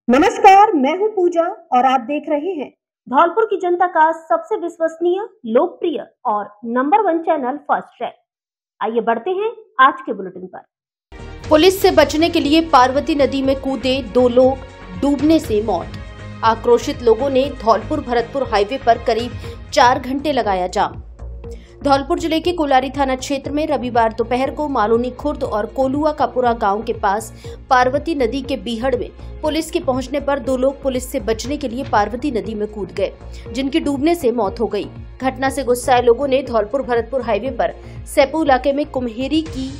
नमस्कार, मैं हूं पूजा और आप देख रहे हैं धौलपुर की जनता का सबसे विश्वसनीय, लोकप्रिय और नंबर 1 चैनल फर्स्ट ट्रैक। आइए बढ़ते हैं आज के बुलेटिन पर। पुलिस से बचने के लिए पार्वती नदी में कूदे 2 लोग, डूबने से मौत। आक्रोशित लोगों ने धौलपुर भरतपुर हाईवे पर करीब 4 घंटे लगाया जाम। धौलपुर जिले के कोलारी थाना क्षेत्र में रविवार दोपहर को मालूनी खुर्द और कोलुआ कापुरा गांव के पास पार्वती नदी के बीहड़ में पुलिस के पहुंचने पर 2 लोग पुलिस से बचने के लिए पार्वती नदी में कूद गए, जिनकी डूबने से मौत हो गई। घटना से गुस्साए लोगों ने धौलपुर भरतपुर हाईवे पर सेपू इलाके में कुम्हेरी की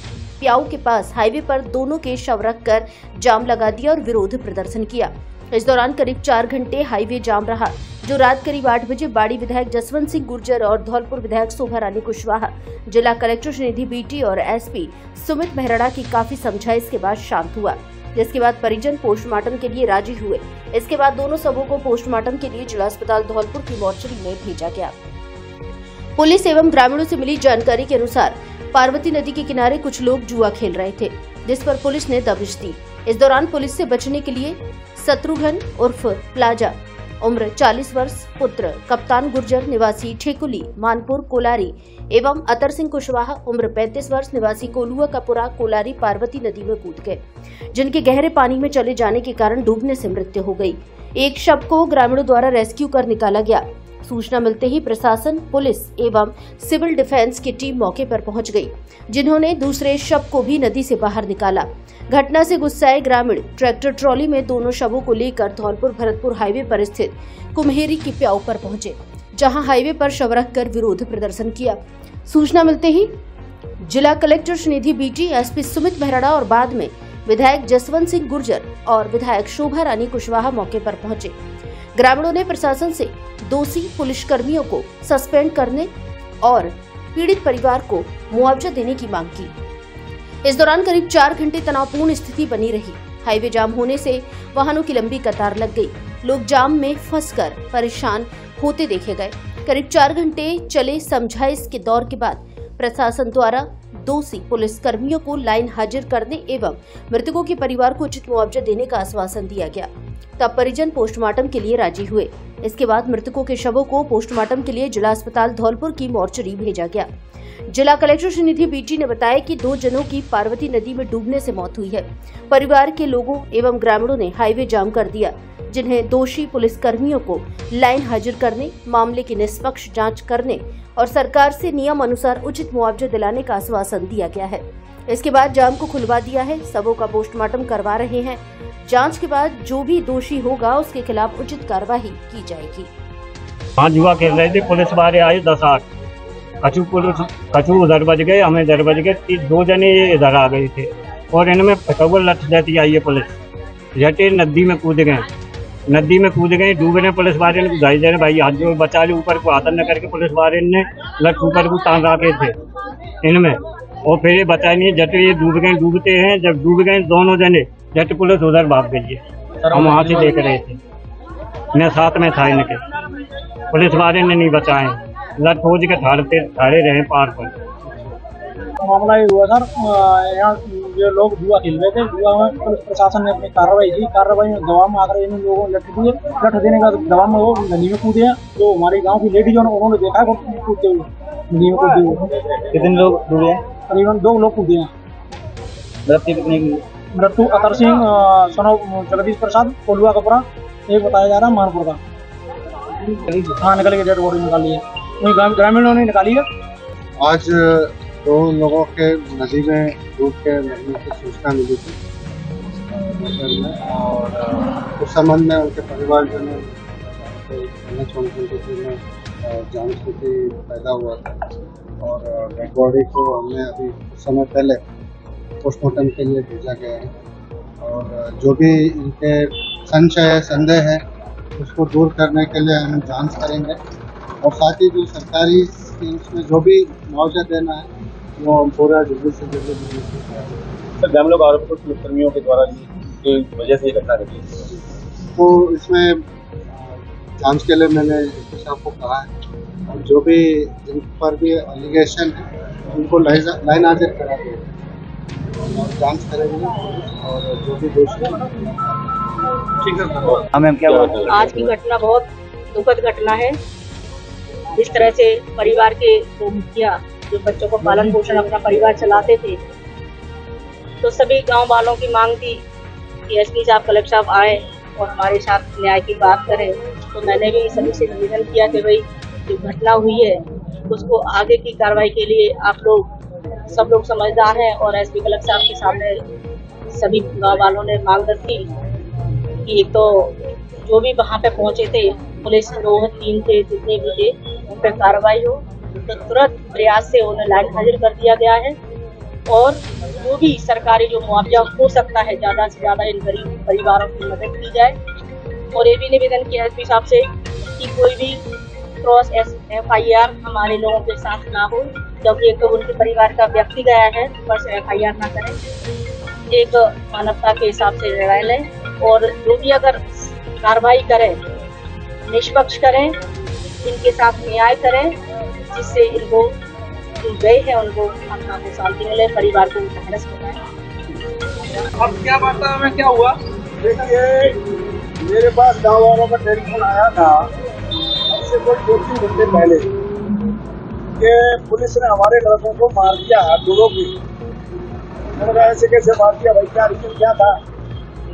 प्याऊ के पास हाईवे पर दोनों के शव रखकर जाम लगा दिया और विरोध प्रदर्शन किया। इस दौरान करीब 4 घंटे हाईवे जाम रहा, जो रात करीब 8 बजे बाड़ी विधायक जसवंत सिंह गुर्जर और धौलपुर विधायक शोभा रानी कुशवाहा, जिला कलेक्टर श्रीनिधि बीटी और एसपी सुमित मेहरड़ा की काफी समझाइश के बाद शांत हुआ, जिसके बाद परिजन पोस्टमार्टम के लिए राजी हुए। इसके बाद दोनों शवों को पोस्टमार्टम के लिए जिला अस्पताल धौलपुर की मोर्चरी में भेजा गया। पुलिस एवं ग्रामीणों से मिली जानकारी के अनुसार पार्वती नदी के किनारे कुछ लोग जुआ खेल रहे थे, जिस पर पुलिस ने दबिश दी। इस दौरान पुलिस से बचने के लिए शत्रुघ्न उर्फ प्लाजा, उम्र 40 वर्ष, पुत्र कप्तान गुर्जर निवासी ठेकुली मानपुर कोलारी एवं अतर सिंह कुशवाहा, उम्र 35 वर्ष, निवासी कोलुआ कापुरा कोलारी पार्वती नदी में कूद गए, जिनके गहरे पानी में चले जाने के कारण डूबने से मृत्यु हो गई। एक शव को ग्रामीणों द्वारा रेस्क्यू कर निकाला गया। सूचना मिलते ही प्रशासन, पुलिस एवं सिविल डिफेंस की टीम मौके पर पहुंच गई, जिन्होंने दूसरे शव को भी नदी से बाहर निकाला। घटना से गुस्साए ग्रामीण ट्रैक्टर ट्रॉली में दोनों शवों को लेकर धौलपुर भरतपुर हाईवे पर स्थित कुम्हेरी की प्याऊ पर पहुंचे, जहां हाईवे पर शव रखकर विरोध प्रदर्शन किया। सूचना मिलते ही जिला कलेक्टर श्रीनिधि बीटी, एसपी सुमित मेहरड़ा और बाद में विधायक जसवंत सिंह गुर्जर और विधायक शोभा रानी कुशवाहा मौके पर पहुंचे। ग्रामीणों ने प्रशासन से दोषी पुलिसकर्मियों को सस्पेंड करने और पीड़ित परिवार को मुआवजा देने की मांग की। इस दौरान करीब 4 घंटे तनावपूर्ण स्थिति बनी रही। हाईवे जाम होने से वाहनों की लंबी कतार लग गई। लोग जाम में फंसकर परेशान होते देखे गए। करीब 4 घंटे चले समझाइश के दौर के बाद प्रशासन द्वारा दोषी पुलिस कर्मियों को लाइन हाजिर करने एवं मृतकों के परिवार को उचित मुआवजा देने का आश्वासन दिया गया। तब परिजन पोस्टमार्टम के लिए राजी हुए। इसके बाद मृतकों के शवों को पोस्टमार्टम के लिए जिला अस्पताल धौलपुर की मोर्चरी भेजा गया। जिला कलेक्टर श्रीनिधि बीटी ने बताया कि 2 जनों की पार्वती नदी में डूबने से मौत हुई है। परिवार के लोगों एवं ग्रामीणों ने हाईवे जाम कर दिया, जिन्हें दोषी पुलिस कर्मियों को लाइन हाजिर करने, मामले की निष्पक्ष जांच करने और सरकार से नियम अनुसार उचित मुआवजा दिलाने का आश्वासन दिया गया है। इसके बाद जाम को खुलवा दिया है। सबों का पोस्टमार्टम करवा रहे हैं। जांच के बाद जो भी दोषी होगा उसके खिलाफ उचित कार्रवाई की जाएगी। हाँ, जुआ खेल रहे थे, पुलिस वाले आए 10-8, कछु उधर बज गए, हमें इधर बज गए। 2 जने इधर आ गए थे और इनमें फटोल लठ जाती आई है पुलिस। जटे नदी में कूद गए, डूब रहे। पुलिस वाले ने बुझाई दे रहे, भाई हाथ जो बचा ले, ऊपर को हाथ न करके पुलिस वाले ने लठ ऊपर को टांग रखे थे इनमें, और फिर ये बचा नहीं। जट ये डूबते हैं। जब डूब गए दोनों जने, जट पुलिस उधर भाग गई है। हम वहाँ से देख रहे थे, मैं साथ में था इनके। पुलिस वाले ने नहीं बचाए, लठ खोज के ठाड़े रहे पार पर। मामला ये हुआ सर, यहाँ ये लोग जुआ खेल रहे थे। जुआ में पुलिस प्रशासन ने अपनी कार्रवाई की। कार्रवाई में दबाव में आकर इन लोगों ने लठ देने का दबाव में वो नदी में कूदे हैं। जो हमारे गांव की लेडीज उन्होंने देखा है कूदते हुए, नदी में कूदते हुए। कितने लोग डूबे हैं? करीबन 2 लोग कूदे हैं। मृत्यु कितने की? मृत्यु अतर सिंह सनो जगदीश प्रसाद कोलुआ कपड़ा, एक बताया जा रहा है मानपुर का। हाँ, निकल के डेड बॉडी निकाली है, वही ग्रामीणों ने निकाली है। आज 2 लोगों के नदी में डूब के मरने की सूचना मिली थी और उस संबंध में उनके परिवारजनों में जान स्थिति पैदा हुआ था और डेड बॉडी को हमने अभी कुछ समय पहले पोस्टमार्टम के लिए भेजा गया है। और जो भी इनके संदेह है उसको दूर करने के लिए हम जांच करेंगे और साथ ही जो सरकारी स्कीम्स में जो भी मुआवजा देना है वो पूरा जल्दी से जल्दी देने की सर, ग्रामीण लोग आरोप को पुलिसकर्मियों के द्वारा की वजह से ये घटना घटी, तो इसमें जांच के लिए मैंने एसपी साहब को कहा है और जो भी जिन पर भी एलिगेशन है उनको लाइन हाजिर करा देंगे और जांच करेंगे और जो भी दोषी मैम क्या हुआ? आज की घटना बहुत दुखद घटना है। जिस तरह से परिवार के दो मुखिया जो बच्चों को पालन पोषण अपना परिवार चलाते थे, तो सभी गांव वालों की मांग थी कि एसपी साहब, कलेक्टर साहब आए और हमारे साथ न्याय की बात करें। तो मैंने भी सभी से निवेदन किया कि भाई जो घटना हुई है उसको आगे की कार्रवाई के लिए आप लोग सब लोग समझदार हैं, और एसपी कलेक्टर साहब के सामने सभी गाँव वालों ने मांग रखी कि एक तो जो भी वहाँ पे पहुँचे थे, पुलिस 2-3 थे, जितने भी थे, उन पर कार्रवाई हो। तो तुरंत प्रयास से उन्हें लाइन हाजिर कर दिया गया है, और जो भी सरकारी जो मुआवजा हो सकता है ज़्यादा से ज़्यादा इन गरीब परिवारों की मदद की जाए। और ये भी निवेदन किया एसपी साहब से कि कोई भी क्रॉस FIR हमारे लोगों के साथ ना हो, क्योंकि एक तो उनके परिवार का व्यक्ति गया है, बस FIR ना करें, एक मानवता के हिसाब से निर्णय लें, और जो भी अगर कार्रवाई करें निष्पक्ष करें, इनके साथ न्याय करें, जिससे इनको जो गए हैं उनको आत्मा को शांति मिले, परिवार को ढांढस मिले। अब क्या वार्ता में क्या हुआ? देखिए, मेरे पास गाँव वालों का टेलीफोन आया था इससे कोई 2-3 घंटे पहले कि पुलिस ने हमारे लड़कों को मार दिया, दोनों भी। मैंने कहा ऐसे कैसे मार दिया भाई, क्या रीजन क्या था?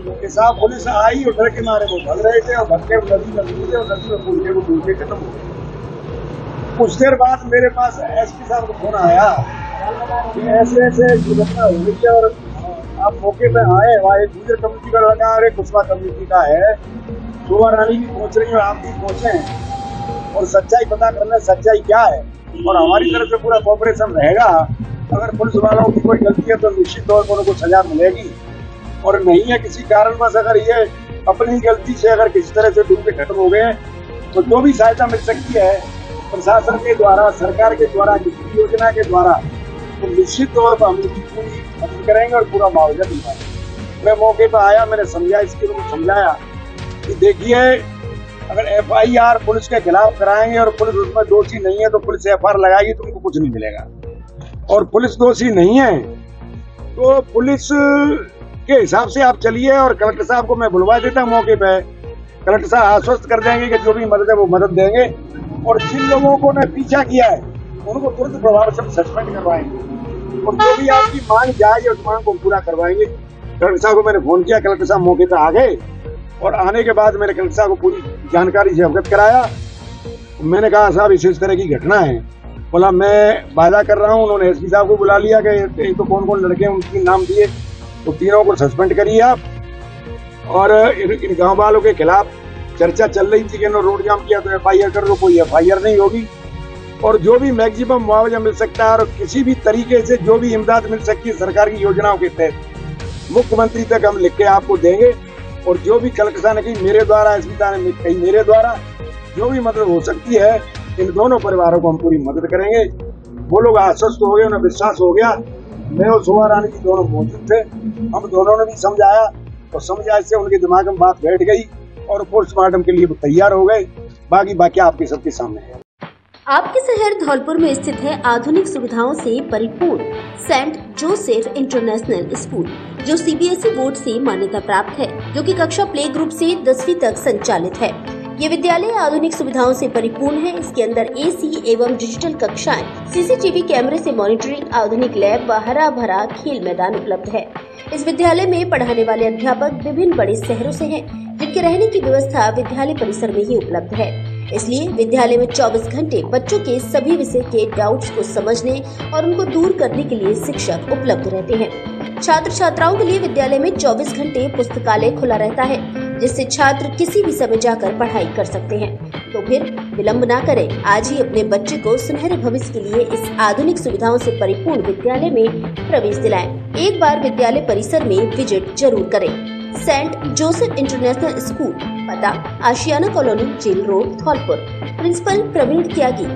कि साहब पुलिस आई और डर के मारे वो भग रहे थे, और भग के नदी में कूदे और नदी में कूद के वो डूब के खत्म हो गए। कुछ देर बाद मेरे पास एसपी साहब का फोन आया कि ऐसे ऐसे दुर्घटना हो गई है, और आप मौके पे आए। वहाँ एक गुजर कम्युनिटी का लड़का और एक कुशवा कम्युनिटी का है, शोभा रानी भी पहुँच रही है, आप भी पहुँचे हैं, और सच्चाई पता करना सच्चाई क्या है। और हमारी तरफ से पूरा कोऑपरेशन रहेगा। अगर पुलिस वालों की कोई गलती है तो निश्चित तौर पर उनको सजा मिलेगी, और नहीं है किसी कारणवश अगर ये अपनी गलती से अगर किसी तरह से डूब के खत्म हो गए, तो जो भी सहायता मिल सकती है प्रशासन के द्वारा, सरकार के द्वारा, किसी योजना के द्वारा, तो निश्चित तौर पर हम इसकी पूरी मदद करेंगे और पूरा मुआवजा दिलवाएंगे। मैं मौके पर आया, मैंने समझा, इसके लिए समझाया कि देखिए, अगर FIR पुलिस के खिलाफ कराएंगे और पुलिस उसमें दोषी नहीं है तो पुलिस FIR लगाएगी तो उनको कुछ नहीं मिलेगा, और पुलिस दोषी नहीं है तो पुलिस के हिसाब से आप चलिए। और कलेक्टर साहब को मैं बुलवा देता हूँ मौके पे, कलेक्टर साहब आश्वस्त कर देंगे कि जो भी मदद है वो मदद देंगे, और जिन लोगों को ने पीछा किया है उनको तुरंत प्रभाव से सस्पेंड करवाएंगे, और जो भी आपकी मांग जाए उस मांग को पूरा करवाएंगे। कलेक्टर साहब को मैंने फोन किया, कलेक्टर साहब मौके पर आ गए, और आने के बाद मैंने कलेक्टर साहब को पूरी जानकारी से अवगत कराया। मैंने कहा साहब इस तरह की घटना है, बोला मैं वादा कर रहा हूँ। उन्होंने एसपी साहब को बुला लिया कि एक तो कौन कौन लड़के हैं उनके नाम दिए, तो तीनों को सस्पेंड करिए आप। और इन गांव वालों के खिलाफ चर्चा चल रही थी कि इन्होंने रोड जाम किया तो FIR कर लो, कोई FIR नहीं होगी। और जो भी मैक्सिमम मुआवजा मिल सकता है और किसी भी तरीके से जो भी इमदाद मिल सकती है सरकार की योजनाओं के तहत मुख्यमंत्री तक हम लिख के आपको देंगे। और जो भी कलेक्टर साहब ने कही मेरे द्वारा, एसपी साहब ने कही मेरे द्वारा, जो भी मदद हो सकती है इन दोनों परिवारों को हम पूरी मदद करेंगे। वो लोग आश्वस्त हो गए, उन्हें विश्वास हो गया। मैं और शोभा रानी जी दोनों मौजूद थे, हम दोनों ने भी समझाया, और समझाने से उनके दिमाग में बात बैठ गई और पोस्टमार्टम के लिए वो तैयार हो गए। बाकी आपके सबके सामने है। आपके शहर धौलपुर में स्थित है आधुनिक सुविधाओं से परिपूर्ण सेंट जोसेफ इंटरनेशनल स्कूल, जो CBSE बोर्ड से मान्यता प्राप्त है, जो कि कक्षा प्ले ग्रुप से 10वीं तक संचालित है। ये विद्यालय आधुनिक सुविधाओं से परिपूर्ण है। इसके अंदर AC एवं डिजिटल कक्षाएं, CCTV कैमरे से मॉनिटरिंग, आधुनिक लैब व हरा भरा खेल मैदान उपलब्ध है। इस विद्यालय में पढ़ाने वाले अध्यापक विभिन्न बड़े शहरों से हैं, जिनके रहने की व्यवस्था विद्यालय परिसर में ही उपलब्ध है। इसलिए विद्यालय में 24 घंटे बच्चों के सभी विषय के डाउट्स को समझने और उनको दूर करने के लिए शिक्षक उपलब्ध रहते हैं। छात्र छात्राओं के लिए विद्यालय में 24 घंटे पुस्तकालय खुला रहता है, जिससे छात्र किसी भी समय जाकर पढ़ाई कर सकते हैं। तो फिर विलंब ना करें, आज ही अपने बच्चे को सुनहरे भविष्य के लिए इस आधुनिक सुविधाओं से परिपूर्ण विद्यालय में प्रवेश दिलाएं। एक बार विद्यालय परिसर में विजिट जरूर करें। सेंट जोसेफ इंटरनेशनल स्कूल, पता Ashiana colony, jail road, Dholpur. Principal Praveen Tyagi.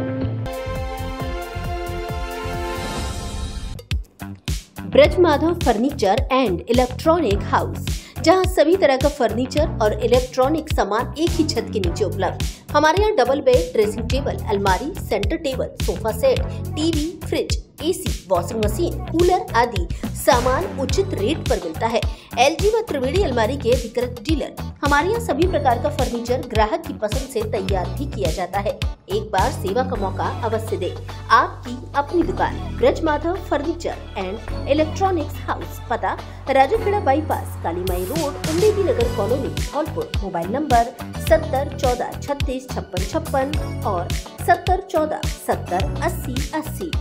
Braj Madhav furniture and electronic house, जहां सभी तरह का फर्नीचर और इलेक्ट्रॉनिक सामान एक ही छत के नीचे उपलब्ध। हमारे यहाँ डबल बेड, ड्रेसिंग टेबल, अलमारी, centre table, sofa set, TV, fridge, AC, washing machine, cooler आदि सामान उचित रेट पर मिलता है। LG व त्रिवेणी अलमारी के अधिकृत डीलर हमारे यहाँ सभी प्रकार का फर्नीचर ग्राहक की पसंद से तैयार भी किया जाता है। एक बार सेवा का मौका अवश्य दे। आपकी अपनी दुकान Braj Madhav furniture and electronics house, पता Rajakhera bypass, Kalimai road, Ummedi Nagar colony, Dholpur. Mobile number 70 14 36 56 56 और 70 14 70 80 80।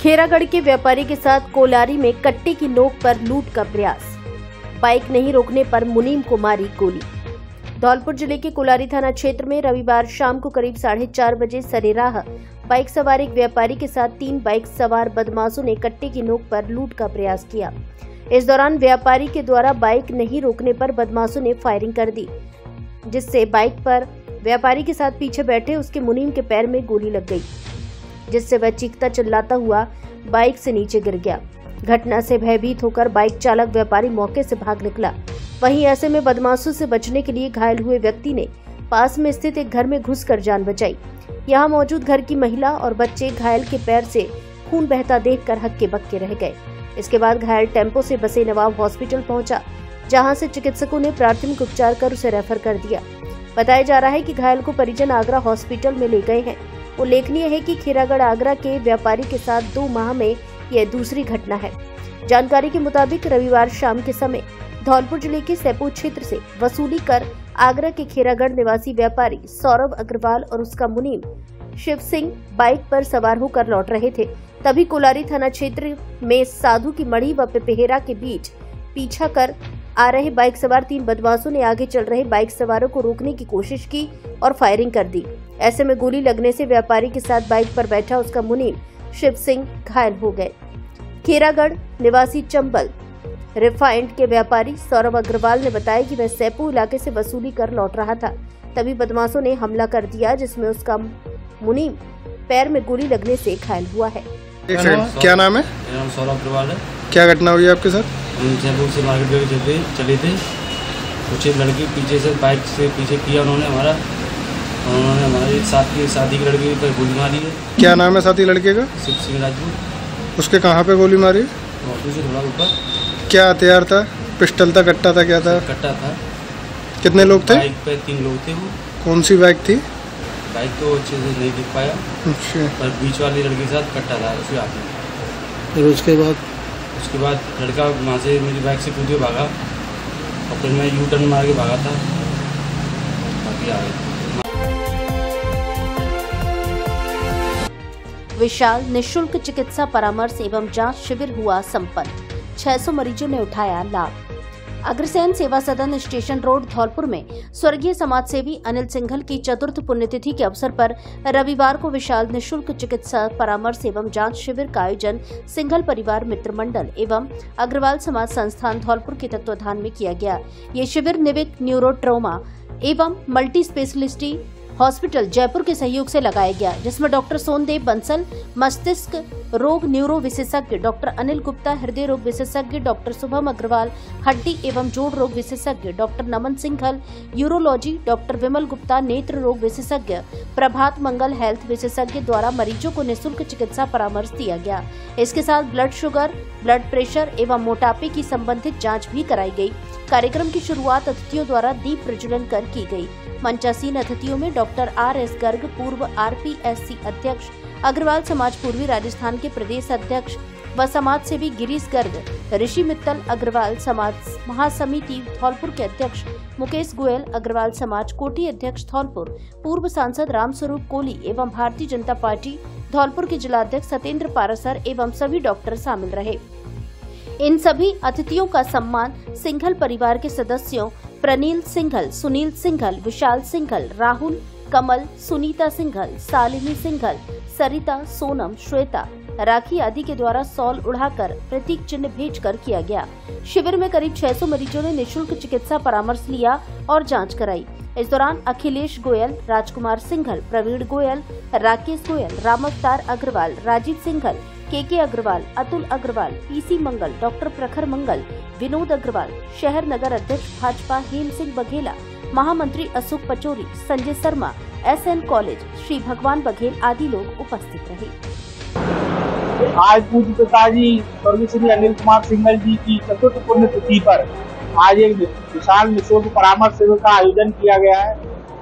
खेरागढ़ के व्यापारी के साथ कोलारी में कट्टे की नोक पर लूट का प्रयास। बाइक नहीं रोकने पर मुनीम को मारी गोली। धौलपुर जिले के कोलारी थाना क्षेत्र में रविवार शाम को करीब 4:30 बजे सरेराह बाइक सवार एक व्यापारी के साथ 3 बाइक सवार बदमाशों ने कट्टे की नोक पर लूट का प्रयास किया। इस दौरान व्यापारी के द्वारा बाइक नहीं रोकने पर बदमाशों ने फायरिंग कर दी, जिससे बाइक पर व्यापारी के साथ पीछे बैठे उसके मुनीम के पैर में गोली लग गई, जिससे वह चीखता चिल्लाता हुआ बाइक से नीचे गिर गया। घटना से भयभीत होकर बाइक चालक व्यापारी मौके से भाग निकला। वहीं ऐसे में बदमाशों से बचने के लिए घायल हुए व्यक्ति ने पास में स्थित एक घर में घुसकर जान बचाई। यहां मौजूद घर की महिला और बच्चे घायल के पैर से खून बहता देखकर हक्के बक्के रह गए। इसके बाद घायल टेम्पो से बसे नवाब हॉस्पिटल पहुंचा, जहां से चिकित्सकों ने प्राथमिक उपचार कर उसे रेफर कर दिया। बताया जा रहा है कि घायल को परिजन आगरा हॉस्पिटल में ले गए हैं। उल्लेखनीय है कि खेरागढ़ आगरा के व्यापारी के साथ 2 माह में यह दूसरी घटना है। जानकारी के मुताबिक रविवार शाम के समय धौलपुर जिले के सैपू क्षेत्र से वसूली कर आगरा के खेरागढ़ निवासी व्यापारी सौरभ अग्रवाल और उसका मुनीम शिव सिंह बाइक पर सवार होकर लौट रहे थे। तभी कोलारी थाना क्षेत्र में साधु की मढ़ी व पिपहेरा के बीच पीछा कर आ रहे बाइक सवार 3 बदमाशों ने आगे चल रहे बाइक सवारों को रोकने की कोशिश की और फायरिंग कर दी। ऐसे में गोली लगने से व्यापारी के साथ बाइक पर बैठा उसका मुनीम शिव सिंह घायल हो गए। खेरागढ़ निवासी चंबल रिफाइंड के व्यापारी सौरभ अग्रवाल ने बताया कि वह सैपू इलाके से वसूली कर लौट रहा था। तभी बदमाशों ने हमला कर दिया, जिसमें उसका मुनीम पैर में गोली लगने से घायल हुआ है। क्या नाम है? मेरा नाम सौरभ अग्रवाल है। क्या घटना हुई आपके साथ? हम जयपुर से मार्केट में चले थे, कुछ लड़की पीछे से बाइक से पीछे किया उन्होंने हमारे साथ की शादी की लड़की पर गोली मारी है। क्या नाम है साथी लड़के का? शिव सिंह राजपूत। उसके कहाँ पे गोली मारी? से थोड़ा ऊपर। क्या हथियार था? पिस्टल था, कट्टा था, क्या था? कट्टा था। कितने लोग थे? बाइक पे 3 लोग थे। वो कौन सी बाइक थी? बाइक तो अच्छे से नहीं दिख पाया। अच्छा। पर बीच वाली लड़की के साथ कट्टा था उसके हाथ में। फिर उसके बाद लड़का वहाँ से मेरी बाइक से कूद के भागा और फिर मैं यू टर्न मार के भागा था, बाकी आ गए। विशाल निःशुल्क चिकित्सा परामर्श एवं जांच शिविर हुआ संपन्न। 600 मरीजों ने उठाया लाभ। अग्रसेन सेवा सदन स्टेशन रोड धौलपुर में स्वर्गीय समाजसेवी अनिल सिंघल की चतुर्थ पुण्यतिथि के अवसर पर रविवार को विशाल निःशुल्क चिकित्सा परामर्श एवं जांच शिविर का आयोजन सिंघल परिवार मित्र मंडल एवं अग्रवाल समाज संस्थान धौलपुर के तत्वाधान में किया गया। ये शिविर निविक न्यूरो ट्रोमा एवं मल्टी स्पेशलिटी हॉस्पिटल जयपुर के सहयोग से लगाया गया, जिसमें डॉक्टर सोनदेव बंसल मस्तिष्क रोग न्यूरो विशेषज्ञ, डॉक्टर अनिल गुप्ता हृदय रोग विशेषज्ञ, डॉक्टर शुभम अग्रवाल हड्डी एवं जोड़ रोग विशेषज्ञ, डॉक्टर नमन सिंघल यूरोलॉजी, डॉक्टर विमल गुप्ता नेत्र रोग विशेषज्ञ, प्रभात मंगल हेल्थ विशेषज्ञ द्वारा मरीजों को निःशुल्क चिकित्सा परामर्श दिया गया। इसके साथ ब्लड शुगर, ब्लड प्रेशर एवं मोटापे की संबंधित जाँच भी कराई गयी। कार्यक्रम की शुरुआत अतिथियों द्वारा दीप प्रज्वलन कर की गई। मंचासीन अतिथियों में डॉक्टर RS गर्ग पूर्व RPSC अध्यक्ष, अग्रवाल समाज पूर्वी राजस्थान के प्रदेश अध्यक्ष व समाज सेवी गिरीश गर्ग, ऋषि मित्तल अग्रवाल समाज महासमिति धौलपुर के अध्यक्ष मुकेश गोयल, अग्रवाल समाज कोटी अध्यक्ष धौलपुर, पूर्व सांसद रामस्वरूप कोली एवं भारतीय जनता पार्टी धौलपुर के जिलाध्यक्ष सत्येंद्र पारासर एवं सभी डॉक्टर शामिल रहे। इन सभी अतिथियों का सम्मान सिंघल परिवार के सदस्यों प्रनील सिंघल, सुनील सिंघल, विशाल सिंघल, राहुल, कमल, सुनीता सिंघल, सालिनी सिंघल, सरिता, सोनम, श्वेता, राखी आदि के द्वारा सॉल उड़ाकर प्रतीक चिन्ह भेजकर किया गया। शिविर में करीब 600 मरीजों ने निःशुल्क चिकित्सा परामर्श लिया और जांच कराई। इस दौरान अखिलेश गोयल, राजकुमार सिंघल, प्रवीण गोयल, राकेश गोयल, राम अवतार अग्रवाल, राजीव सिंघल, KK अग्रवाल, अतुल अग्रवाल, PC मंगल, डॉक्टर प्रखर मंगल, विनोद अग्रवाल, शहर नगर अध्यक्ष भाजपा हेम सिंह बघेला, महामंत्री अशोक पचौरी, संजय शर्मा, SN कॉलेज, श्री भगवान बघेल आदि लोग उपस्थित रहे। आज पूज्य पिताजी स्वर्गीय श्री अनिल कुमार सिंघल जी की चतुर्थ पुण्यतिथि पर आज एक विशाल निःशुल्क परामर्श शिविर का आयोजन किया गया है,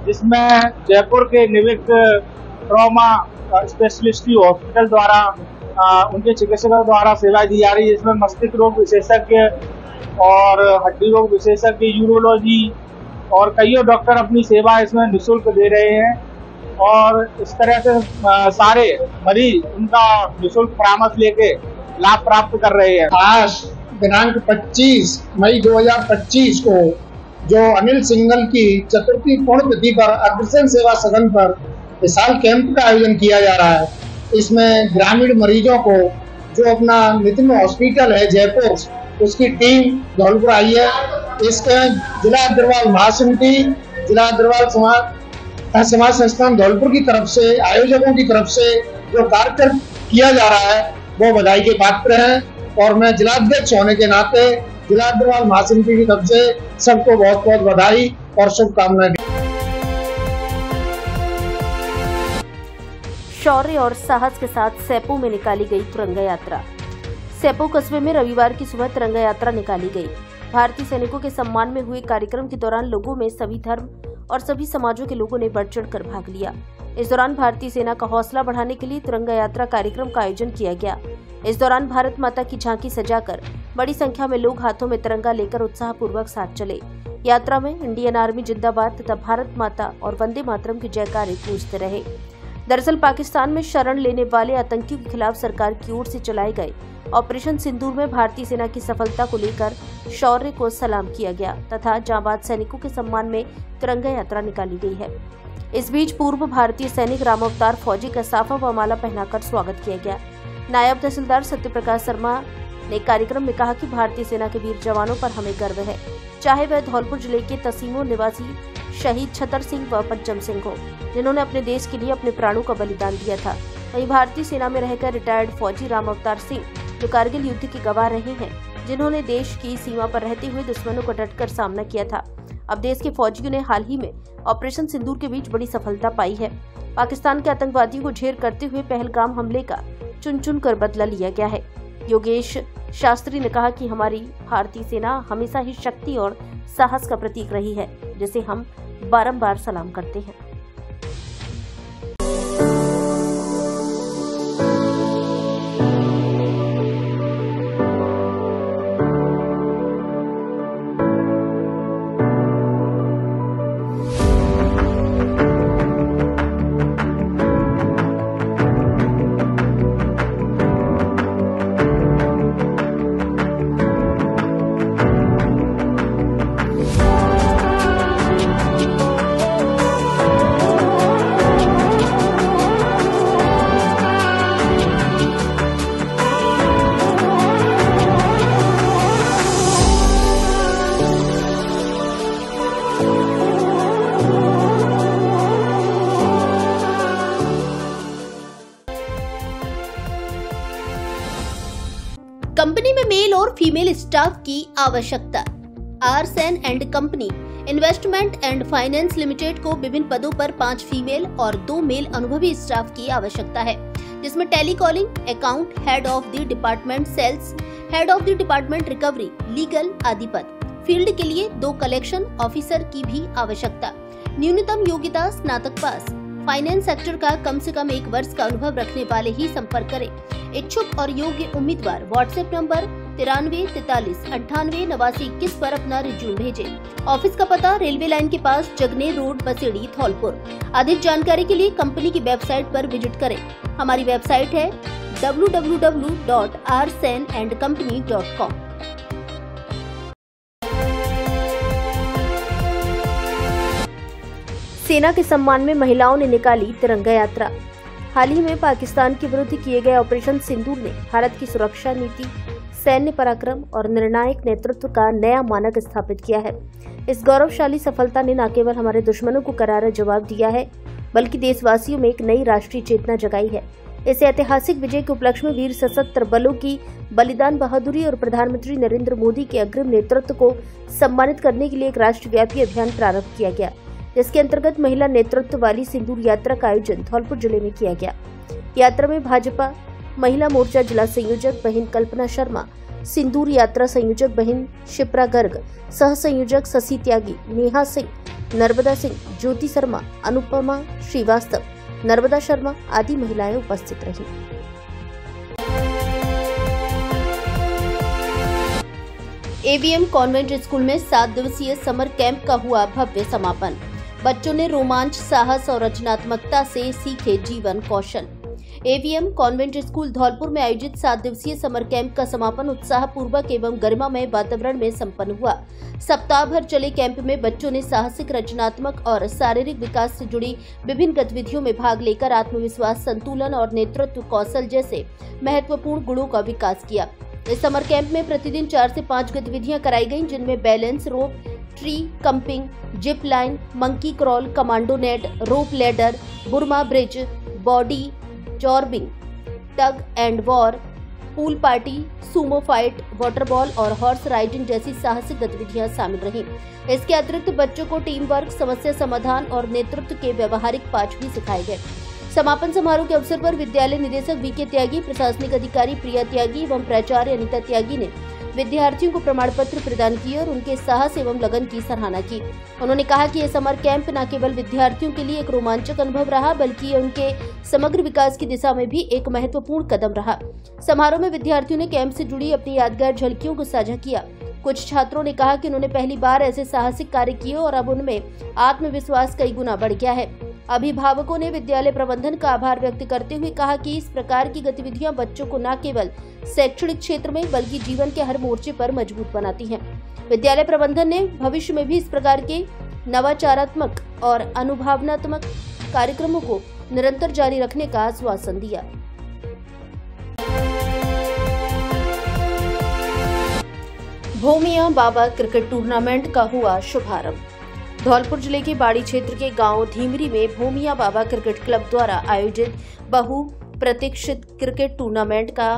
जिसमें जयपुर के निवृत्त ट्रॉमा स्पेशलिस्ट हॉस्पिटल द्वारा उनके चिकित्सकों द्वारा सेवाएं दी जा रही है, जिसमें मस्तिष्क रोग विशेषज्ञ और हड्डी रोग विशेषज्ञ, यूरोलॉजी और कईयों डॉक्टर अपनी सेवा इसमें निःशुल्क दे रहे हैं और इस तरह से सारे मरीज उनका निःशुल्क परामर्श लेके लाभ प्राप्त कर रहे हैं। आज दिनांक 25 मई 2025 को जो अनिल सिंघल की चतुर्थी पुण्यतिथि पर अग्रसेन सेवा सदन पर विशाल कैंप का आयोजन किया जा रहा है। इसमें ग्रामीण मरीजों को जो अपना नितिन हॉस्पिटल है जयपुर, उसकी टीम धौलपुर आई है। इसके जिला अग्रवाल महासमिति, जिला अग्रवाल समाज संस्थान धौलपुर की तरफ से, आयोजकों की तरफ से जो कार्यक्रम किया जा रहा है वो बधाई के पात्र हैं और मैं जिलाध्यक्ष होने के नाते जिला अग्रवाल महासमिति की तरफ से सबको बहुत बहुत बधाई और शुभकामनाएं। शौर्य और साहस के साथ सेपू में निकाली गई तिरंगा यात्रा। सेपू कस्बे में रविवार की सुबह तिरंगा यात्रा निकाली गई। भारतीय सैनिकों के सम्मान में हुए कार्यक्रम के दौरान लोगों में सभी धर्म और सभी समाजों के लोगों ने बढ़ चढ़कर भाग लिया। इस दौरान भारतीय सेना का हौसला बढ़ाने के लिए तिरंगा यात्रा कार्यक्रम का आयोजन किया गया। इस दौरान भारत माता की झांकी सजाकर बड़ी संख्या में लोग हाथों में तिरंगा लेकर उत्साहपूर्वक साथ चले। यात्रा में इंडियन आर्मी जिंदाबाद तथा भारत माता और वंदे मातरम की जयकारे गूंजते रहे। दरअसल पाकिस्तान में शरण लेने वाले आतंकियों के खिलाफ सरकार की ओर से चलाए गए ऑपरेशन सिंदूर में भारतीय सेना की सफलता को लेकर शौर्य को सलाम किया गया तथा जांबाज सैनिकों के सम्मान में तिरंगा यात्रा निकाली गई है। इस बीच पूर्व भारतीय सैनिक राम अवतार फौजी का साफा व माला पहनाकर स्वागत किया गया। नायब तहसीलदार सत्यप्रकाश शर्मा ने कार्यक्रम में कहा कि भारतीय सेना के वीर जवानों पर हमें गर्व है, चाहे वह धौलपुर जिले के तसीमो निवासी शहीद छतर सिंह व पंचम सिंह हो, जिन्होंने अपने देश के लिए अपने प्राणों का बलिदान दिया था। वहीं भारतीय सेना में रहकर रिटायर्ड फौजी राम अवतार सिंह जो कारगिल युद्ध के गवाह रहे हैं, जिन्होंने देश की सीमा पर रहते हुए दुश्मनों को डटकर सामना किया था। अब देश के फौजियों ने हाल ही में ऑपरेशन सिंदूर के बीच बड़ी सफलता पाई है। पाकिस्तान के आतंकवादियों को ढेर करते हुए पहलगाम हमले का चुन चुन कर बदला लिया गया है। योगेश शास्त्री ने कहा कि हमारी भारतीय सेना हमेशा ही शक्ति और साहस का प्रतीक रही है, जिसे हम बारंबार सलाम करते हैं। कंपनी में मेल और फीमेल स्टाफ की आवश्यकता। आरसेन and company investment and finance limited को विभिन्न पदों पर 5 फीमेल और 2 मेल अनुभवी स्टाफ की आवश्यकता है, जिसमें telecalling, account, head of the department sales, head of the department recovery, legal आदि पद। फील्ड के लिए 2 कलेक्शन ऑफिसर की भी आवश्यकता। न्यूनतम योग्यता स्नातक पास। फाइनेंस सेक्टर का कम से कम 1 वर्ष का अनुभव रखने वाले ही संपर्क करें। इच्छुक और योग्य उम्मीदवार व्हाट्सएप नंबर 93 43 98 89 21 पर अपना रिज्यूम भेजें। ऑफिस का पता रेलवे लाइन के पास जगनेर रोड, बसेड़ी, धौलपुर। अधिक जानकारी के लिए कंपनी की वेबसाइट पर विजिट करें। हमारी वेबसाइट है www.rsenandcompany.com। सेना के सम्मान में महिलाओं ने निकाली तिरंगा यात्रा। हाल ही में पाकिस्तान के विरुद्ध किए गए ऑपरेशन सिंदूर ने भारत की सुरक्षा नीति, सैन्य पराक्रम और निर्णायक नेतृत्व का नया मानक स्थापित किया है। इस गौरवशाली सफलता ने न केवल हमारे दुश्मनों को करारा जवाब दिया है, बल्कि देशवासियों में एक नई राष्ट्रीय चेतना जगाई है। इस ऐतिहासिक विजय के उपलक्ष्य में वीर सशस्त्र बलों की बलिदान, बहादुरी और प्रधानमंत्री नरेंद्र मोदी के अग्रिम नेतृत्व को सम्मानित करने के लिए एक राष्ट्रव्यापी अभियान प्रारंभ किया गया, जिसके अंतर्गत महिला नेतृत्व वाली सिंदूर यात्रा का आयोजन धौलपुर जिले में किया गया। यात्रा में भाजपा महिला मोर्चा जिला संयोजक बहन कल्पना शर्मा, सिंदूर यात्रा संयोजक बहन शिप्रा गर्ग, सह संयोजक शशि त्यागी, नेहा सिंह, नर्मदा सिंह, ज्योति शर्मा, अनुपमा श्रीवास्तव, नर्मदा शर्मा आदि महिलाएं उपस्थित रहीं। एवीएम कॉन्वेंट स्कूल में 7 दिवसीय समर कैंप का हुआ भव्य समापन। बच्चों ने रोमांच, साहस और रचनात्मकता से सीखे जीवन कौशल। एवीएम कॉन्वेंट स्कूल धौलपुर में आयोजित 7 दिवसीय समर कैंप का समापन उत्साहपूर्वक एवं गरिमामय वातावरण में संपन्न हुआ। सप्ताह भर चले कैंप में बच्चों ने साहसिक, रचनात्मक और शारीरिक विकास से जुड़ी विभिन्न गतिविधियों में भाग लेकर आत्मविश्वास, संतुलन और नेतृत्व कौशल जैसे महत्वपूर्ण गुणों का विकास किया। इस समर कैंप में प्रतिदिन 4 से 5 गतिविधियां कराई गईं, जिनमें balance rope, tree climbing, zip line, monkey crawl, commando net, rope ladder, Burma bridge, body zorbing, tug and war, pool party, sumo fight, water ball और हॉर्स राइडिंग जैसी साहसिक गतिविधियां शामिल रहीं। इसके अतिरिक्त बच्चों को टीम वर्क, समस्या समाधान और नेतृत्व के व्यवहारिक पाठ भी सिखाए गए। समापन समारोह के अवसर पर विद्यालय निदेशक वीके त्यागी, प्रशासनिक अधिकारी प्रिया त्यागी एवं प्राचार्य अनिता त्यागी ने विद्यार्थियों को प्रमाण पत्र प्रदान किए और उनके साहस एवं लगन की सराहना की। उन्होंने कहा कि यह समर कैंप न केवल विद्यार्थियों के लिए एक रोमांचक अनुभव रहा, बल्कि ये उनके समग्र विकास की दिशा में भी एक महत्वपूर्ण कदम रहा। समारोह में विद्यार्थियों ने कैंप से जुड़ी अपनी यादगार झलकियों को साझा किया। कुछ छात्रों ने कहा कि उन्होंने पहली बार ऐसे साहसिक कार्य किए और अब उनमें आत्मविश्वास कई गुना बढ़ गया है। अभिभावकों ने विद्यालय प्रबंधन का आभार व्यक्त करते हुए कहा कि इस प्रकार की गतिविधियां बच्चों को न केवल शैक्षणिक क्षेत्र में बल्कि जीवन के हर मोर्चे पर मजबूत बनाती हैं। विद्यालय प्रबंधन ने भविष्य में भी इस प्रकार के नवाचारात्मक और अनुभवनात्मक कार्यक्रमों को निरंतर जारी रखने का आश्वासन दिया। भोमिया बाबा क्रिकेट टूर्नामेंट का हुआ शुभारंभ। धौलपुर जिले के बाड़ी क्षेत्र के गांव धीमरी में भोमिया बाबा क्रिकेट क्लब द्वारा आयोजित बहुप्रतीक्षित क्रिकेट टूर्नामेंट का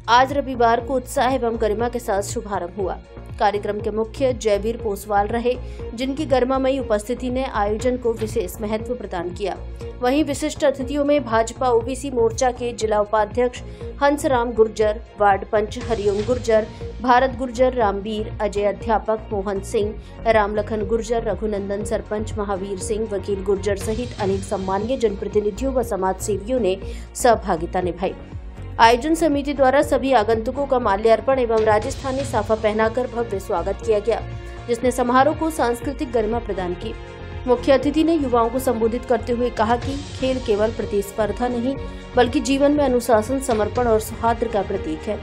आज रविवार को उत्साह एवं गरिमा के साथ शुभारंभ हुआ। कार्यक्रम के मुख्य जयवीर पोसवाल रहे, जिनकी गरिमामयी उपस्थिति ने आयोजन को विशेष महत्व प्रदान किया। वहीं विशिष्ट अतिथियों में भाजपा ओबीसी मोर्चा के जिला उपाध्यक्ष हंसराम गुर्जर, वार्ड पंच हरिओम गुर्जर, भारत गुर्जर, रामवीर, अजय अध्यापक, मोहन सिंह, रामलखन गुर्जर, रघुनंदन सरपंच, महावीर सिंह, वकील गुर्जर सहित अनेक सम्मानीय जनप्रतिनिधियों व समाज सेवियों ने सहभागिता निभाई। आयोजन समिति द्वारा सभी आगंतुकों का माल्यार्पण एवं राजस्थानी साफा पहनाकर भव्य स्वागत किया गया, जिसने समारोह को सांस्कृतिक गरिमा प्रदान की। मुख्य अतिथि ने युवाओं को संबोधित करते हुए कहा कि खेल केवल प्रतिस्पर्धा नहीं बल्कि जीवन में अनुशासन, समर्पण और सौहार्द का प्रतीक है।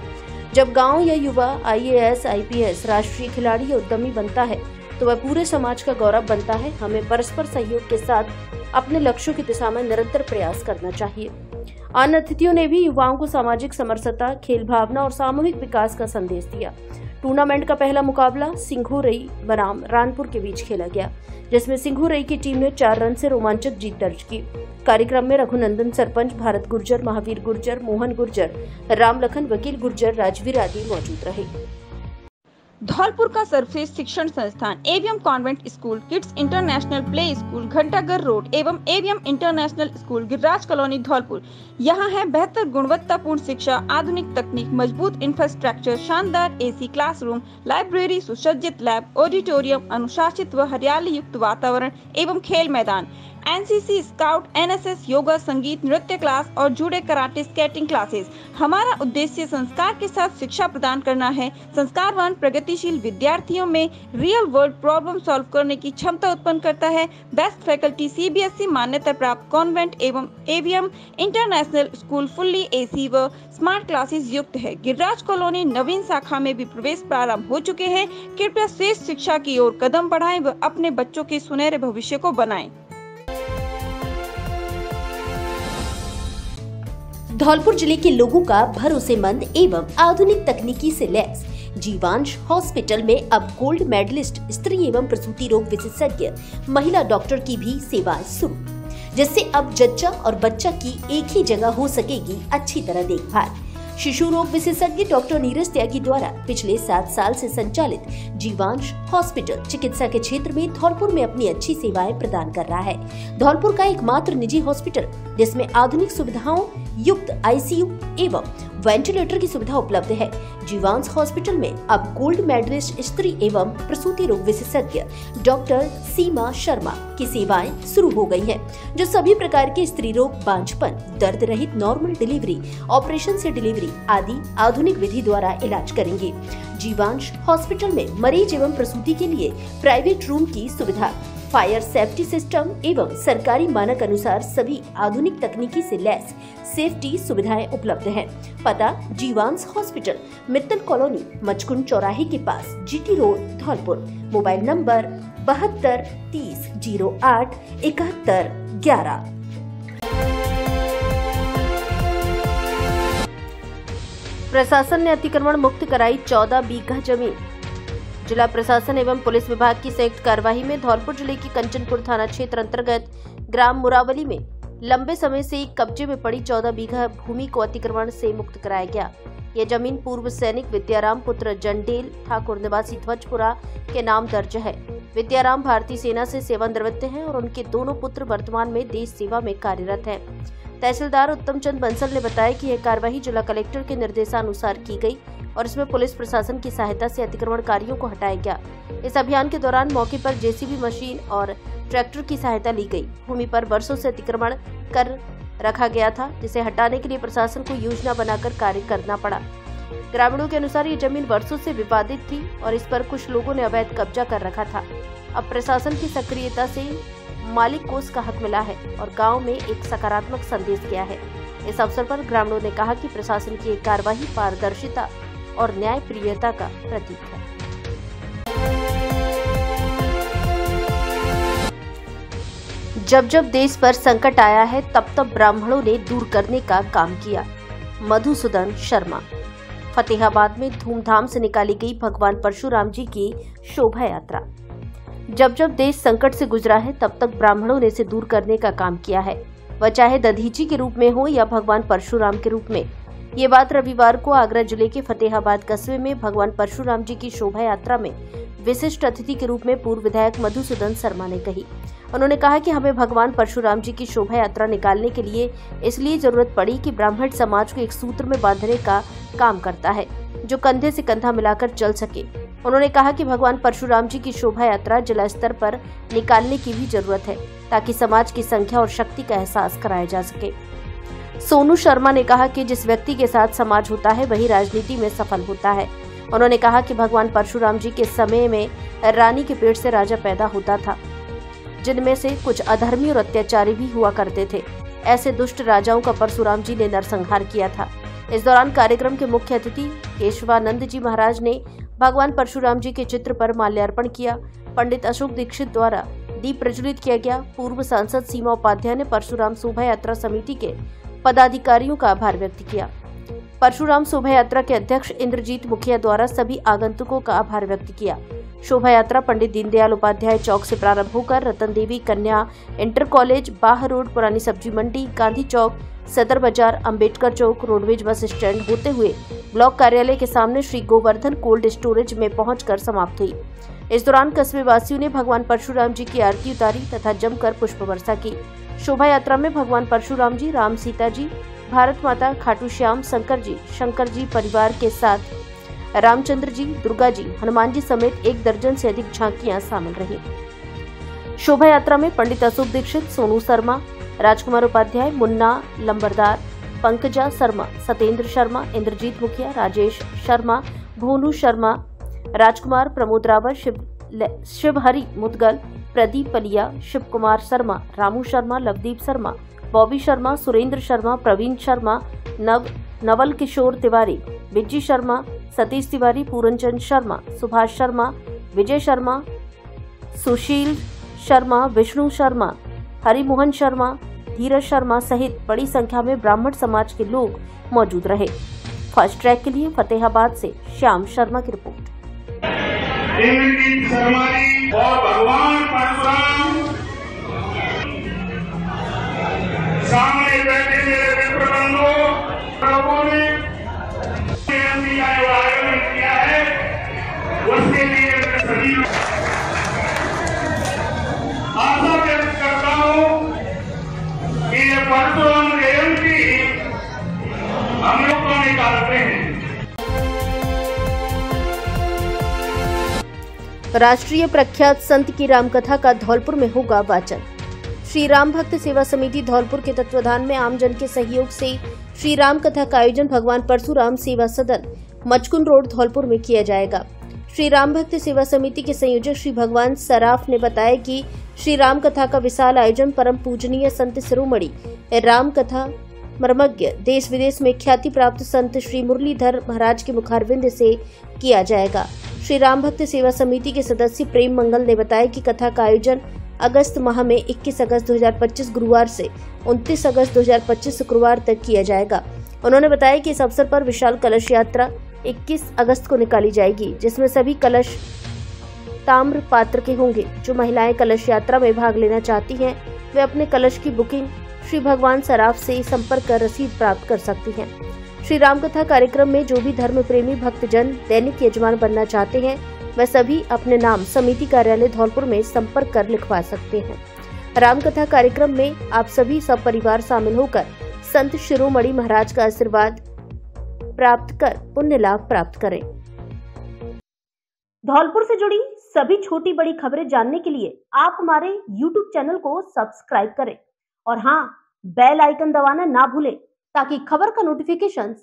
जब गांव या युवा IAS, IPS, राष्ट्रीय खिलाड़ी या उद्यमी बनता है तो वह पूरे समाज का गौरव बनता है। हमें परस्पर सहयोग के साथ अपने लक्ष्यों की दिशा में निरंतर प्रयास करना चाहिए। अन्य अतिथियों ने भी युवाओं को सामाजिक समरसता, खेल भावना और सामूहिक विकास का संदेश दिया। टूर्नामेंट का पहला मुकाबला सिंघुरई बनाम रानपुर के बीच खेला गया, जिसमें सिंघुरई की टीम ने 4 रन से रोमांचक जीत दर्ज की। कार्यक्रम में रघुनंदन सरपंच, भारत गुर्जर, महावीर गुर्जर, मोहन गुर्जर, रामलखन, वकील गुर्जर, राजवीर आदि मौजूद रहे। धौलपुर का सर्वश्रेष्ठ शिक्षण संस्थान AVM convent school, kids international play school, Ghantaghar road एवं AVM international school, Giriraj colony, Dholpur. यहाँ है बेहतर गुणवत्तापूर्ण शिक्षा, आधुनिक तकनीक, मजबूत इंफ्रास्ट्रक्चर, शानदार AC क्लासरूम, लाइब्रेरी, सुसज्जित लैब, ऑडिटोरियम, अनुशासित व हरियाली युक्त वातावरण एवं खेल मैदान, NCC, स्काउट, NSS, योगा, संगीत, नृत्य क्लास और जूडो, कराटे, स्केटिंग क्लासेस। हमारा उद्देश्य संस्कार के साथ शिक्षा प्रदान करना है। संस्कारवान प्रगतिशील विद्यार्थियों में रियल वर्ल्ड प्रॉब्लम सॉल्व करने की क्षमता उत्पन्न करता है। बेस्ट फैकल्टी, CBSE मान्यता प्राप्त कॉन्वेंट एवं AVM international school fully AC व स्मार्ट क्लासेस युक्त है। गिरिराज कॉलोनी नवीन शाखा में भी प्रवेश प्रारंभ हो चुके हैं। कृपया श्रेष्ठ शिक्षा की ओर कदम बढ़ाएं व अपने बच्चों के सुनहरे भविष्य को बनाएं। धौलपुर जिले के लोगों का भरोसेमंद एवं आधुनिक तकनीकी से लैस जीवांश हॉस्पिटल में अब गोल्ड मेडलिस्ट स्त्री एवं प्रसूति रोग विशेषज्ञ महिला डॉक्टर की भी सेवाएं शुरू, जिससे अब जच्चा और बच्चा की एक ही जगह हो सकेगी अच्छी तरह देखभाल। शिशु रोग विशेषज्ञ डॉक्टर नीरज त्यागी द्वारा पिछले 7 साल से संचालित जीवांश हॉस्पिटल चिकित्सा के क्षेत्र में धौलपुर में अपनी अच्छी सेवाएं प्रदान कर रहा है। धौलपुर का एकमात्र निजी हॉस्पिटल जिसमें आधुनिक सुविधाओं युक्त ICU एवं वेंटिलेटर की सुविधा उपलब्ध है। जीवांश हॉस्पिटल में अब गोल्ड मेडलिस्ट स्त्री एवं प्रसूति रोग विशेषज्ञ डॉक्टर सीमा शर्मा की सेवाएं शुरू हो गई हैं, जो सभी प्रकार के स्त्री रोग, बांझपन, दर्द रहित नॉर्मल डिलीवरी, ऑपरेशन से डिलीवरी आदि आधुनिक विधि द्वारा इलाज करेंगे। जीवांश हॉस्पिटल में मरीज एवं प्रसूति के लिए प्राइवेट रूम की सुविधा, फायर सेफ्टी सिस्टम एवं सरकारी मानक अनुसार सभी आधुनिक तकनीकी से लैस सेफ्टी सुविधाएं उपलब्ध हैं। पता जीवांश हॉस्पिटल, मित्तल कॉलोनी, मचकुंड चौराहे के पास, GT road, Dholpur. Mobile number 72 30 08 71 11। प्रशासन ने अतिक्रमण मुक्त कराई 14 बीघा जमीन। जिला प्रशासन एवं पुलिस विभाग की संयुक्त कार्यवाही में धौलपुर जिले के कंचनपुर थाना क्षेत्र अंतर्गत ग्राम मुरावली में लंबे समय से कब्जे में पड़ी 14 बीघा भूमि को अतिक्रमण से मुक्त कराया गया। यह जमीन पूर्व सैनिक विद्याराम पुत्र जंडेल ठाकुर निवासी ध्वजपुरा के नाम दर्ज है। विद्याराम भारतीय सेना से सेवानिवृत्त हैं और उनके दोनों पुत्र वर्तमान में देश सेवा में कार्यरत हैं। तहसीलदार उत्तम चंद बंसल ने बताया कि यह कार्यवाही जिला कलेक्टर के निर्देशानुसार की गई और इसमें पुलिस प्रशासन की सहायता से अतिक्रमणकारियों को हटाया गया। इस अभियान के दौरान मौके पर JCB मशीन और ट्रैक्टर की सहायता ली गई। भूमि पर वर्षों से अतिक्रमण कर रखा गया था, जिसे हटाने के लिए प्रशासन को योजना बनाकर कार्य करना पड़ा। ग्रामीणों के अनुसार ये जमीन वर्षों से विवादित थी और इस पर कुछ लोगों ने अवैध कब्जा कर रखा था। अब प्रशासन की सक्रियता से मालिक को उसका हक मिला है और गांव में एक सकारात्मक संदेश गया है। इस अवसर पर ग्रामीणों ने कहा कि प्रशासन की एक कार्यवाही पारदर्शिता और न्यायप्रियता का प्रतीक है। जब जब देश पर संकट आया है तब तब ब्राह्मणों ने दूर करने का काम किया। मधुसूदन शर्मा। फतेहाबाद में धूमधाम से निकाली गई भगवान परशुराम जी की शोभा यात्रा। जब जब देश संकट से गुजरा है तब तक ब्राह्मणों ने इसे दूर करने का काम किया है, वह चाहे दधीची के रूप में हो या भगवान परशुराम के रूप में। ये बात रविवार को आगरा जिले के फतेहाबाद कस्बे में भगवान परशुराम जी की शोभा यात्रा में विशिष्ट अतिथि के रूप में पूर्व विधायक मधुसूदन शर्मा ने कही। उन्होंने कहा कि हमें भगवान परशुराम जी की शोभा यात्रा निकालने के लिए इसलिए जरूरत पड़ी कि ब्राह्मण समाज को एक सूत्र में बांधने का काम करता है, जो कंधे से कंधा मिलाकर चल सके। उन्होंने कहा कि भगवान परशुराम जी की शोभा यात्रा जिला स्तर पर निकालने की भी जरूरत है, ताकि समाज की संख्या और शक्ति का एहसास कराया जा सके। सोनू शर्मा ने कहा कि जिस व्यक्ति के साथ समाज होता है वही राजनीति में सफल होता है। उन्होंने कहा कि भगवान परशुराम जी के समय में रानी के पेट से राजा पैदा होता था, जिनमें से कुछ अधर्मी और अत्याचारी भी हुआ करते थे। ऐसे दुष्ट राजाओं का परशुराम जी ने नरसंहार किया था। इस दौरान कार्यक्रम के मुख्य अतिथि केशवानंद जी महाराज ने भगवान परशुराम जी के चित्र पर माल्यार्पण किया। पंडित अशोक दीक्षित द्वारा दीप प्रज्वलित किया गया। पूर्व सांसद सीमा उपाध्याय ने परशुराम शोभा यात्रा समिति के पदाधिकारियों का आभार व्यक्त किया। परशुराम शोभा यात्रा के अध्यक्ष इंद्रजीत मुखिया द्वारा सभी आगंतुकों का आभार व्यक्त किया। शोभा यात्रा पंडित दीनदयाल उपाध्याय चौक से प्रारंभ होकर रतन देवी कन्या इंटर कॉलेज, बाहर रोड, पुरानी सब्जी मंडी, गांधी चौक, सदर बाजार, अंबेडकर चौक, रोडवेज बस स्टैंड होते हुए ब्लॉक कार्यालय के सामने श्री गोवर्धन कोल्ड स्टोरेज में पहुंचकर समाप्त हुई। इस दौरान कस्बे वासियों ने भगवान परशुराम जी की आरती उतारी तथा जमकर पुष्प वर्षा की। शोभा यात्रा में भगवान परशुराम जी, राम सीता जी, भारत माता, खाटू श्याम, शंकर जी परिवार के साथ रामचंद्र जी, दुर्गा जी, हनुमान जी समेत 1 दर्जन से अधिक झांकियां शामिल रही। शोभा यात्रा में पंडित अशोक दीक्षित, सोनू शर्मा, राजकुमार उपाध्याय, मुन्ना लंबरदार, पंकजा शर्मा, सतेंद्र शर्मा, इंद्रजीत मुखिया, राजेश शर्मा, भोनू शर्मा, राजकुमार, प्रमोद रावत, शिवहरी मुदगल, प्रदीप पलिया, शिव कुमार शर्मा, रामू शर्मा, लवदीप शर्मा, बॉबी शर्मा, सुरेंद्र शर्मा, प्रवीण शर्मा, नवल किशोर तिवारी, बिज्जी शर्मा, सतीश तिवारी, पूरनचंद शर्मा, सुभाष शर्मा, विजय शर्मा, सुशील शर्मा, विष्णु शर्मा, हरिमोहन शर्मा, धीरज शर्मा सहित बड़ी संख्या में ब्राह्मण समाज के लोग मौजूद रहे। फर्स्ट ट्रैक के लिए फतेहाबाद से श्याम शर्मा की रिपोर्ट। शर्मा जी और भगवान परशुराम सामने बैठे मेरे मित्रगणों, लोगों ने आयोजन किया है, उसके लिए मैं सभी आशा व्यक्त करता हूँ कि ये परशुराम जयंती राष्ट्रीय प्रख्यात संत की रामकथा का धौलपुर में होगा वाचन। श्री राम भक्त सेवा समिति धौलपुर के तत्वाधान में आमजन के सहयोग से श्री राम कथा का आयोजन भगवान परशुराम सेवा सदन मचकुन रोड धौलपुर में किया जाएगा। श्री राम भक्त सेवा समिति के संयोजक श्री भगवान सराफ ने बताया कि श्री राम कथा का विशाल आयोजन परम पूजनीय संत शिरोमणि राम कथा मर्मज्ञ देश विदेश में ख्याति प्राप्त संत श्री मुरलीधर महाराज के मुखारविंद से किया जाएगा। श्री राम भक्त सेवा समिति के सदस्य प्रेम मंगल ने बताया कि कथा का आयोजन अगस्त माह में 21 अगस्त 2025 गुरुवार से 29 अगस्त 2025 शुक्रवार तक किया जाएगा। उन्होंने बताया कि इस अवसर पर विशाल कलश यात्रा 21 अगस्त को निकाली जाएगी, जिसमें सभी कलश ताम्र पात्र के होंगे। जो महिलाएं कलश यात्रा में भाग लेना चाहती हैं, वे अपने कलश की बुकिंग श्री भगवान सराफ से संपर्क कर रसीद प्राप्त कर सकती हैं। श्री राम कथा कार्यक्रम में जो भी धर्म प्रेमी भक्तजन दैनिक यजमान बनना चाहते हैं, वह सभी अपने नाम समिति कार्यालय धौलपुर में संपर्क कर लिखवा सकते हैं। राम कथा कार्यक्रम में आप सभी सब परिवार शामिल होकर संत शिरोमणि महाराज का आशीर्वाद प्राप्त कर पुण्य लाभ प्राप्त करें। धौलपुर से जुड़ी सभी छोटी बड़ी खबरें जानने के लिए आप हमारे YouTube चैनल को सब्सक्राइब करें और हाँ, बेल आइकन दबाना ना भूलें ताकि खबर का नोटिफिकेशन